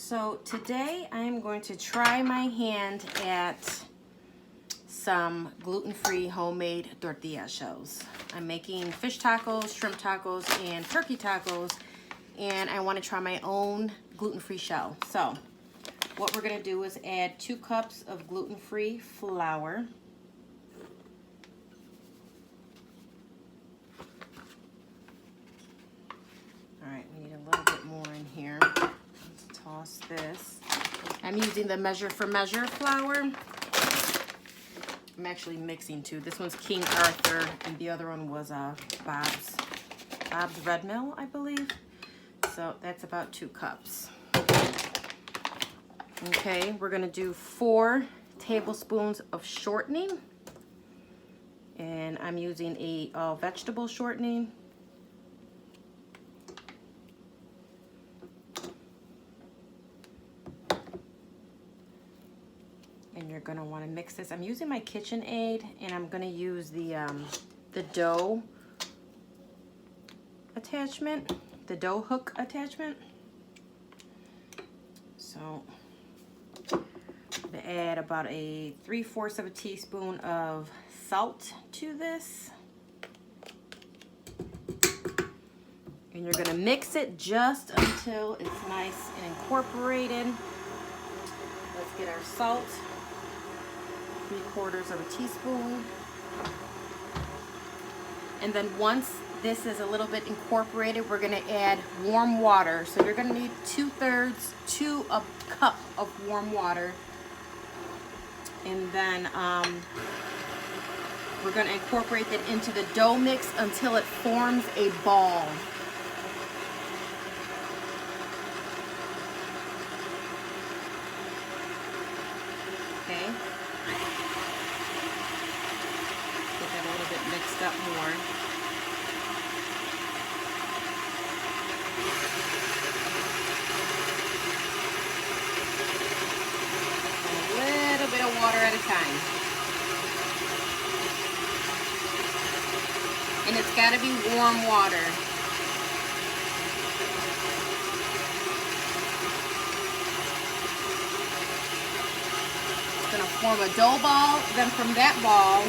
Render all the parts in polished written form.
So today I am going to try my hand at some gluten-free homemade tortilla shells. I'm making fish tacos, shrimp tacos, and turkey tacos, and I want to try my own gluten-free shell. So what we're going to do is add 2 cups of gluten-free flour. All right, we need a little bit more in here. Let's toss this. I'm using the Measure for Measure flour. I'm actually mixing 2. This one's King Arthur, and the other one was Bob's Red Mill, I believe. So that's about 2 cups. Okay, we're gonna do 4 tablespoons of shortening, and I'm using a vegetable shortening. And you're gonna want to mix this. I'm using my KitchenAid, and I'm gonna use the dough attachment, the dough hook attachment. So I'm gonna add about a 3/4 of a teaspoon of salt to this, and you're gonna mix it just until it's nice and incorporated. Let's get our salt. 3/4 of a teaspoon. And then once this is a little bit incorporated, we're gonna add warm water. So you're gonna need 2/3 to a cup of warm water. And then we're gonna incorporate that into the dough mix until it forms a ball. Okay. Mixed up more. A little bit of water at a time. And it's got to be warm water. It's going to form a dough ball. Then from that ball,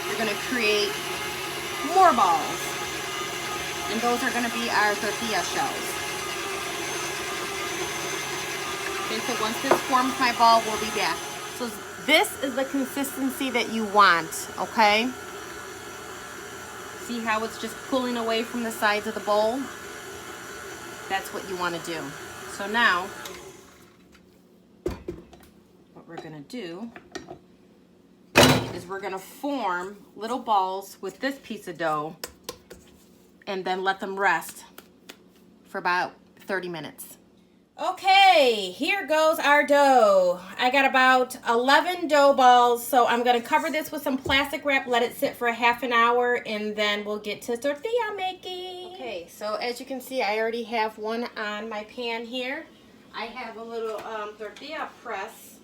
we're going to create more balls, and those are going to be our tortilla shells. Okay, so once this forms my ball, we'll be back. So this is the consistency that you want, okay? See how it's just pulling away from the sides of the bowl? That's what you want to do. So now, what we're going to do is we're gonna form little balls with this piece of dough and then let them rest for about 30 minutes. Okay, here goes our dough. I got about 11 dough balls, so I'm gonna cover this with some plastic wrap, let it sit for a half an hour, and then we'll get to tortilla making. Okay, so as you can see, I already have one on my pan here. I have a little tortilla press,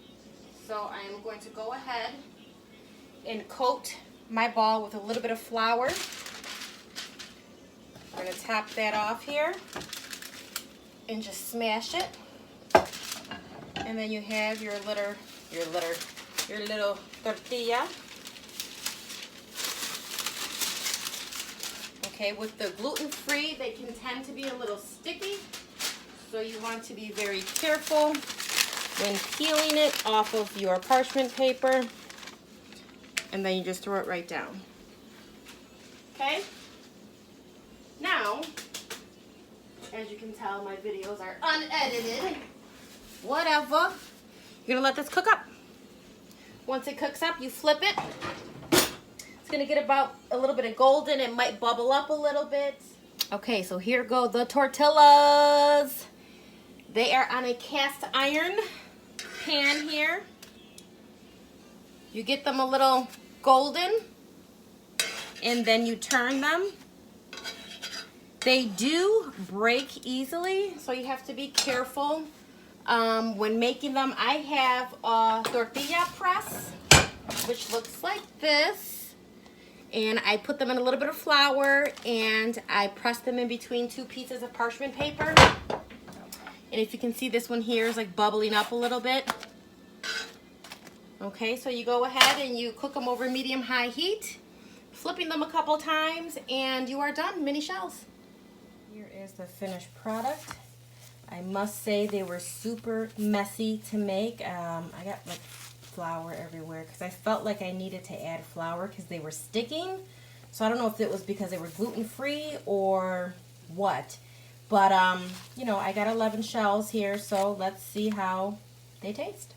so I'm going to go ahead and coat my ball with a little bit of flour. I'm going to tap that off here and just smash it. And then you have your little tortilla. Okay, with the gluten-free, they can tend to be a little sticky, so you want to be very careful when peeling it off of your parchment paper. And then you just throw it right down. Okay? Now, as you can tell, my videos are unedited. Whatever. You're gonna let this cook up. Once it cooks up, you flip it. It's gonna get about a little bit of golden. It might bubble up a little bit. Okay, so here go the tortillas. They are on a cast iron pan here. You get them a little golden, and then you turn them. They do break easily, so you have to be careful when making them. I have a tortilla press, which looks like this, and I put them in a little bit of flour, and I press them in between 2 pieces of parchment paper. And if you can see, this one here is like bubbling up a little bit. Okay, so you go ahead and you cook them over medium-high heat, flipping them a couple times, and you are done. Mini shells. Here is the finished product. I must say they were super messy to make. I got like flour everywhere because I felt like I needed to add flour because they were sticking. So I don't know if it was because they were gluten-free or what. But, you know, I got 11 shells here, so let's see how they taste.